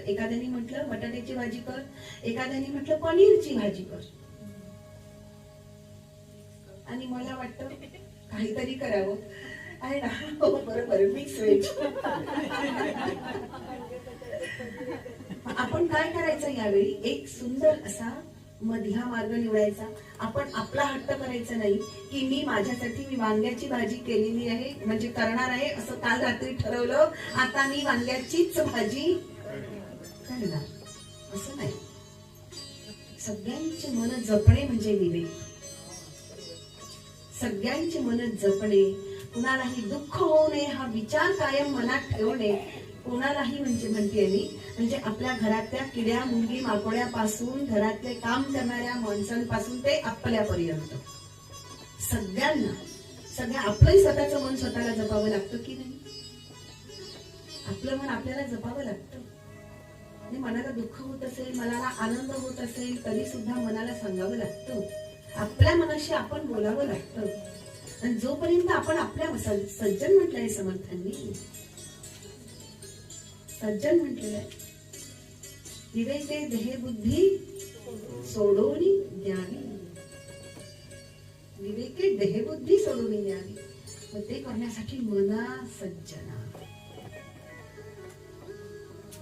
एखाद्याने म्हटलं बटाट्याची भाजी कर, एखाद्याने म्हटलं पनीरची भाजी कर. आणि मला वाटतं काहीतरी करावं आहे ना. बरोबर, मिक्स व्हेज. आपण काय करायचं यावेळी, एक सुंदर असा मधला मार्ग निवडायचा. आपण आपला हट्ट करायचा नाही की मी माझ्यासाठी मी वांग्याची भाजी केलेली आहे म्हणजे करणार आहे असं काल रात्री ठरवलं, आता मी वांग्याचीच भाजी करणार, असं नाही. सगळ्यांची मन जपणे म्हणजे विवेक. सगळ्यांची मन जपणे, कुणालाही दुःख होऊ नये हा विचार कायम मनात ठेवणे. कोणालाही म्हणते मी, म्हणजे आपल्या घरातल्या किड्या मुंगी माकोड्यापासून घरातले काम करणाऱ्या माणसांपासून ते आपल्यापर्यंत सगळ्यांना, सगळ्या आपलंही स्वतःचं मन स्वतःला जपावं लागतं की नाही? आपलं मन आपल्याला जपावं लागतं. आणि मनाला दुःख होत असेल, मनाला आनंद होत असेल, तरी सुद्धा मनाला सांगावं लागतं. आपल्या मनाशी आपण बोलावं लागतं. आणि जोपर्यंत आपण आपल्या सज्जन म्हटलंय समर्थांनी, सज्जन म्हटलेलं आहे, विवेके देहबुद्धी सोडून द्यावी. विवेके देहबुद्धी सोडून द्यावी. मग ते करण्यासाठी मना सज्जना.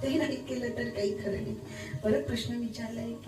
ते नाही केलं तर काही खरं नाही. परत प्रश्न विचारलाय